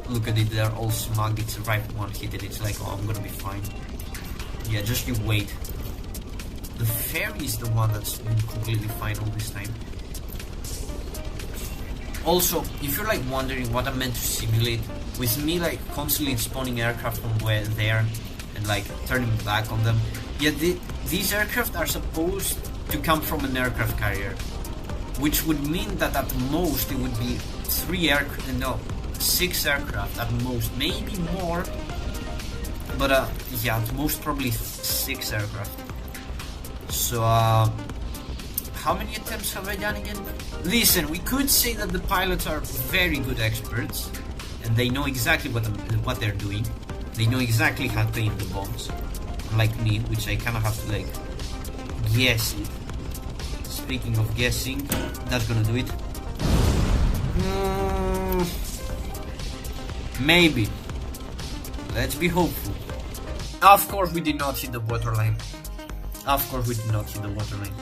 Look at it, they're all smug. It's right one hit it. It's like, oh, I'm gonna be fine. Yeah, just you wait. The ferry is the one that's been completely fine all this time. Also, if you're like wondering what I'm meant to simulate, with me like constantly spawning aircraft from where there and like turning back on them, yeah, these aircraft are supposed to come from an aircraft carrier, which would mean that at most it would be 6 aircraft at most, maybe more, but yeah, at most probably 6 aircraft. So how many attempts have I done again? Listen, we could say that the pilots are very good experts and they know exactly what they're doing. They know exactly how to aim the bombs, unlike me, which I kind of have to like guess it. Speaking of guessing, that's gonna do it. Maybe. Let's be hopeful. Of course we did not hit the waterline. Of course, we did not hit the water main.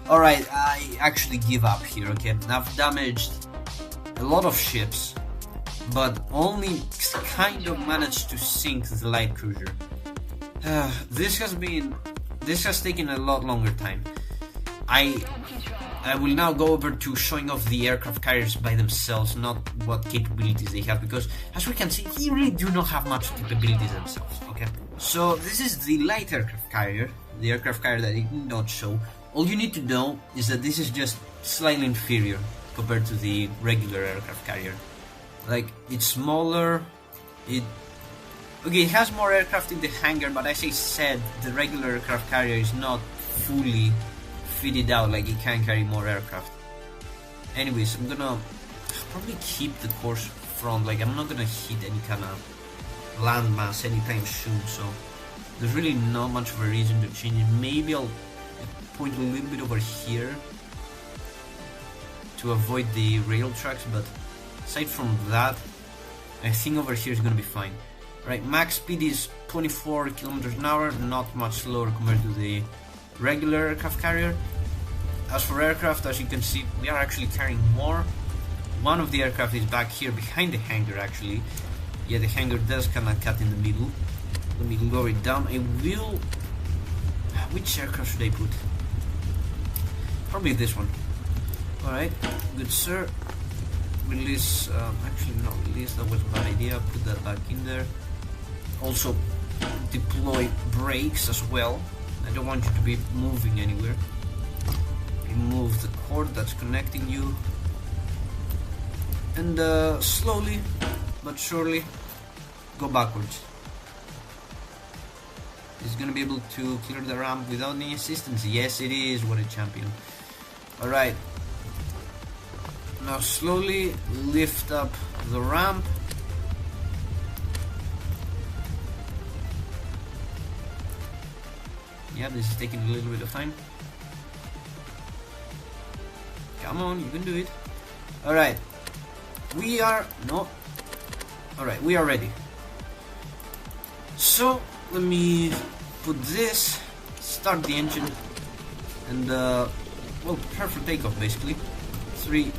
Alright, I actually give up here, okay? I've damaged a lot of ships, but only kind of managed to sink the light cruiser. This has taken a lot longer time. I will now go over to showing off the aircraft carriers by themselves, not what capabilities they have, because as we can see, they really do not have much capabilities themselves, okay? So this is the light aircraft carrier, the aircraft carrier that I did not show. All you need to know is that this is just slightly inferior compared to the regular aircraft carrier. Like, it's smaller, it has more aircraft in the hangar, but as I said, the regular aircraft carrier is not fully fitted out, like it can carry more aircraft. Anyways, I'm gonna probably keep the course front, like I'm not gonna hit any kind of landmass anytime soon, so there's really not much of a reason to change it. Maybe I'll point a little bit over here to avoid the rail tracks, but aside from that, I think over here is gonna be fine. Right, max speed is 24 kilometers an hour, not much slower compared to the regular aircraft carrier. As for aircraft, as you can see, we are actually carrying more. One of the aircraft is back here behind the hangar actually. Yeah, the hangar does kind of cut in the middle. Let me lower it down. I will... Which aircraft should I put? Probably this one. Alright, good sir. Release, actually not release, that was a bad idea. Put that back in there. Also, deploy brakes as well. I don't want you to be moving anywhere. Remove the cord that's connecting you. And slowly but surely go backwards. Is gonna be able to clear the ramp without any assistance? Yes, it is. What a champion. Alright. Now slowly lift up the ramp. Yeah, this is taking a little bit of time. Come on, you can do it. Alright. We are... No. Alright, we are ready. So, let me put this, start the engine, and well, prepare for takeoff basically. 3,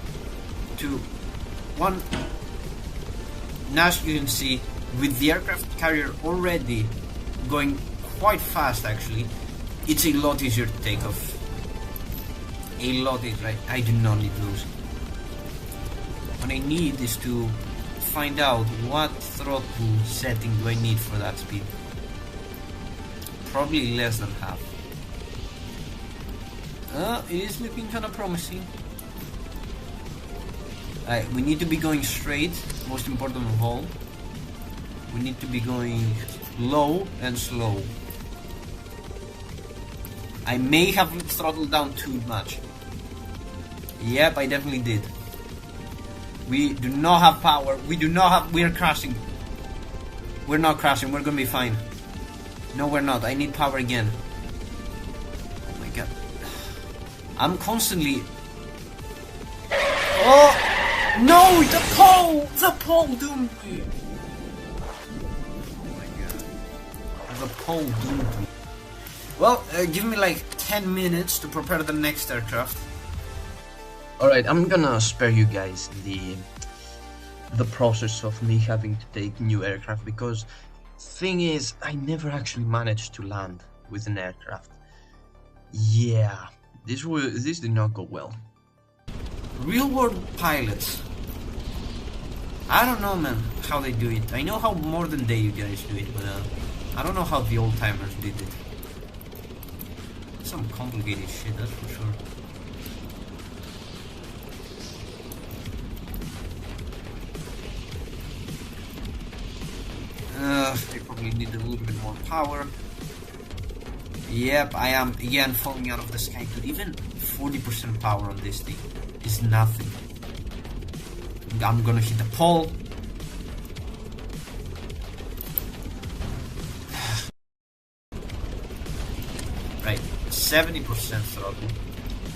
2, 1. Now as you can see, with the aircraft carrier already going quite fast actually, it's a lot easier to take off. A lot is right. I do not need those. What I need is to find out what throttle setting do I need for that speed. Probably less than half. It is looking kind of promising. We need to be going straight, most important of all. We need to be going low and slow. I may have throttled down too much. Yep, I definitely did. We do not have power. We are crashing. We're not crashing. We're gonna be fine. No, we're not. I need power again. Oh my god. I'm constantly... Oh! No! The pole! The pole doomed me! Oh my god. The pole doomed me. Well, give me like 10 minutes to prepare the next aircraft. Alright, I'm gonna spare you guys the process of me having to take new aircraft, because thing is, I never actually managed to land with an aircraft. Yeah, this did not go well. Real world pilots. I don't know, man, how they do it. I know how modern day you guys do it, but I don't know how the old timers did it. Some complicated shit, that's for sure. I probably need a little bit more power. Yep, I am again falling out of the sky, dude. Even 40% power on this thing is nothing. I'm gonna hit the pole. Right, 70% throttle.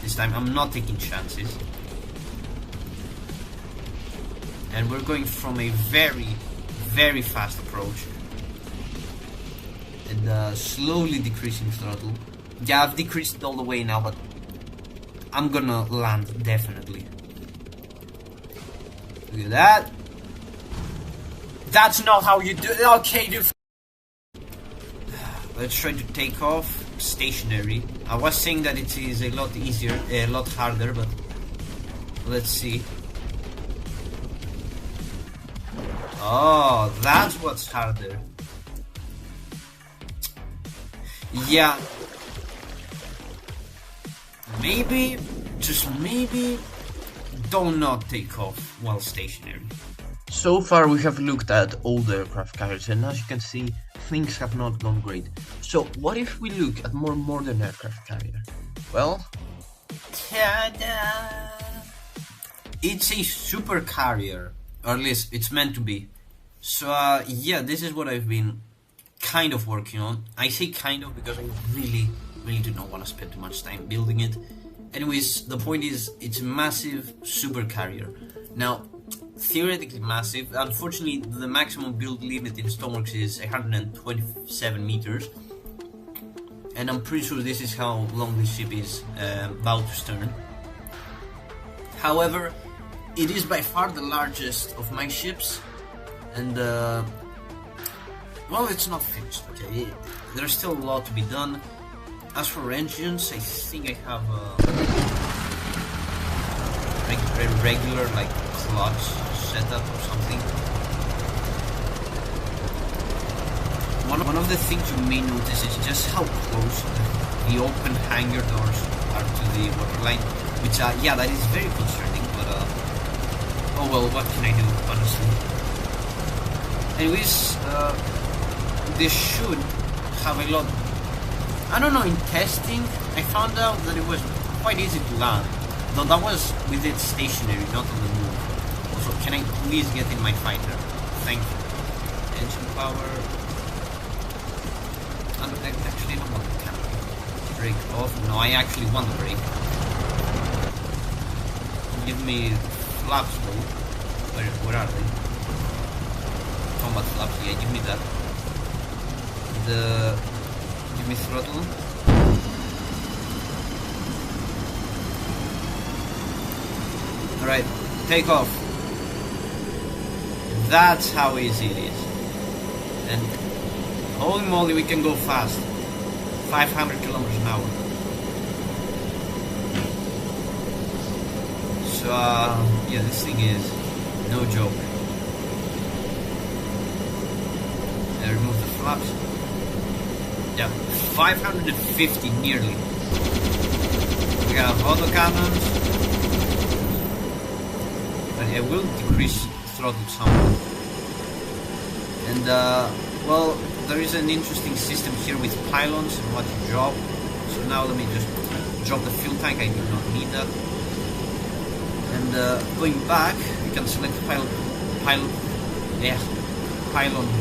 This time I'm not taking chances. and we're going from a very, very fast approach and slowly decreasing throttle. Yeah, I've decreased it all the way now, but I'm gonna land definitely. Look at that. That's not how you do it. Okay, dude. Let's try to take off stationary. I was saying that it is a lot easier, a lot harder, but let's see. Oh, that's what's harder. Yeah. Maybe, just maybe, do not take off while stationary. So far we have looked at all the aircraft carriers, and as you can see, things have not gone great. So what if we look at more modern aircraft carrier? Well, ta-da! It's a super carrier, or at least it's meant to be. So yeah, this is what I've been kind of working on. I say kind of because I really do not want to spend too much time building it. Anyways, the point is, it's a massive super carrier. Now, theoretically massive. Unfortunately, the maximum build limit in Stormworks is 127 meters, and I'm pretty sure this is how long this ship is bow to stern. However, it is by far the largest of my ships, and well, it's not finished. Okay, there's still a lot to be done. As for engines, I think I have a regular like clutch setup or something. One of the things you may notice is just how close the open hangar doors are to the waterline, which yeah, that is very concerning, but oh well, what can I do, honestly. Anyways, this should have a lot. I don't know, in testing I found out that it was quite easy to land, though that was with it stationary, not on the move. Also, can I please get in my fighter? Thank you. Engine power. Actually, I don't want the camera. Brake off. No, I actually want the brake. Give me flaps though. Where are they? Combat flaps, yeah, give me that. Give me throttle. Alright, take off. That's how easy it is. And holy moly, we can go fast. 500 kilometers an hour. So, yeah, this thing is no joke. I remove the flaps. Yeah, 550 nearly. We have autocannons. But I will decrease throttle somewhat. And well, there is an interesting system here with pylons and what you drop. So now let me just drop the fuel tank. I do not need that. And going back, you can select pylon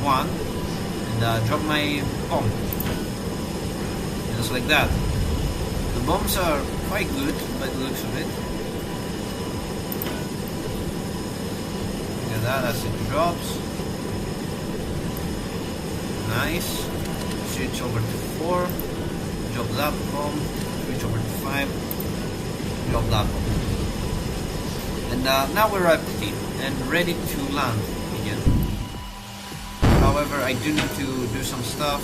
1 and drop my bomb. Just like that. The bombs are quite good by the looks of it. Look at that as it drops. Nice. Switch over to 4. Drop that bomb. Switch over to 5. Drop that bomb. And now we're empty and ready to land again. However, I do need to do some stuff.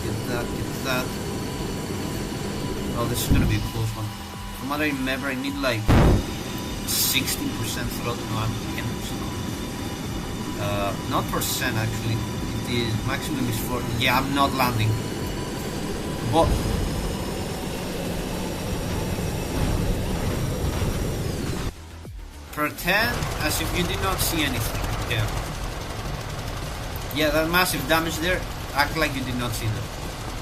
Get that. Oh, this is gonna be a close one. From what I remember, I need like 16% throttle. No, I'm 10%. Not percent actually. It is maximum is 4. Yeah, I'm not landing. What? Pretend as if you did not see anything. Yeah. Yeah, that massive damage there. Act like you did not see that.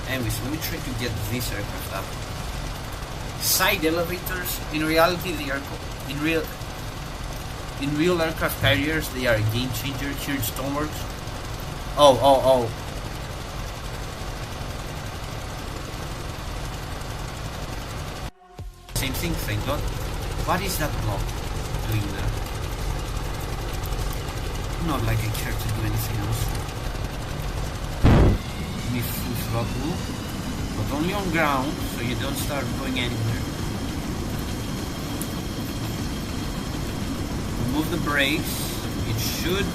Anyways, let me try to get this aircraft up. Side elevators, in reality, they are in real aircraft carriers. They are a game changer here in Stormworks. Oh. Same thing, thank God. What is that block doing there? Not like I care to do anything else. Give me full throttle, but only on ground, so you don't start going anywhere. Remove the brakes. It should.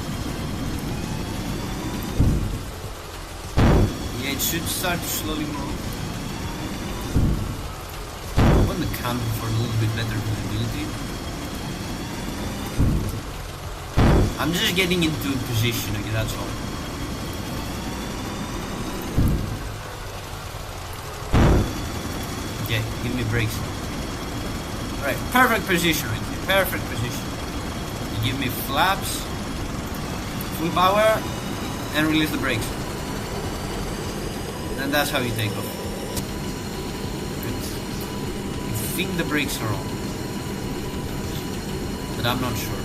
Yeah, it should start to slowly move. Open the canopy for a little bit better visibility. I'm just getting into position, okay, that's all. Okay, give me brakes. Right, perfect position right here, perfect position. You give me flaps, full power, and release the brakes. And that's how you take off. Good. I think the brakes are on, but I'm not sure.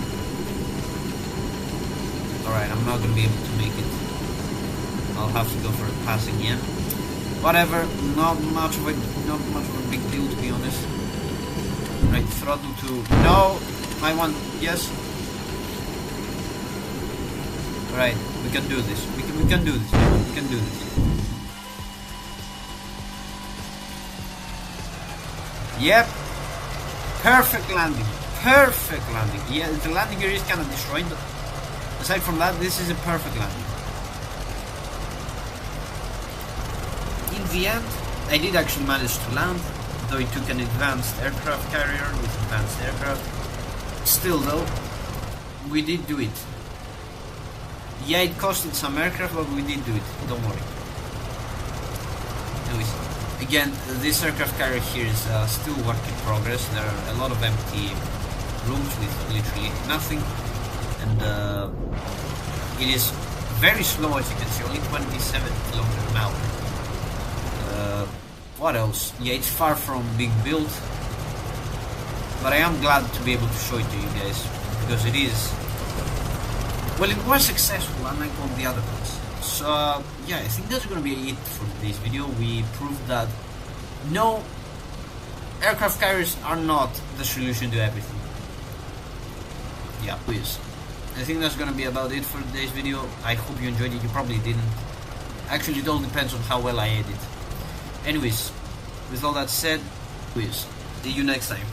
Alright, I'm not going to be able to make it. I'll have to go for a pass again. Whatever, not much of a big deal, to be honest. Right, throttle to... No! I want... Yes? Alright, we can do this. We can do this. We can do this. Yep. Perfect landing. Perfect landing. Yeah, the landing gear is kind of destroyed, but aside from that, this is a perfect landing. In the end, I did actually manage to land, though it took an advanced aircraft carrier with advanced aircraft. Still though, we did do it. Yeah, it costed some aircraft, but we did do it, don't worry. Anyways, again, this aircraft carrier here is still work in progress. There are a lot of empty rooms with literally nothing. And it is very slow, as you can see, only 27 kilometers an hour. What else? Yeah, it's far from being built, but I am glad to be able to show it to you guys, because it is, well, it was successful unlike all the other ones. So yeah, I think that's gonna be it for this video. We proved that no, aircraft carriers are not the solution to everything. Yeah, please. I think that's gonna be about it for today's video. I hope you enjoyed it. You probably didn't. Actually, it all depends on how well I edit. Anyways, with all that said, please, see you next time.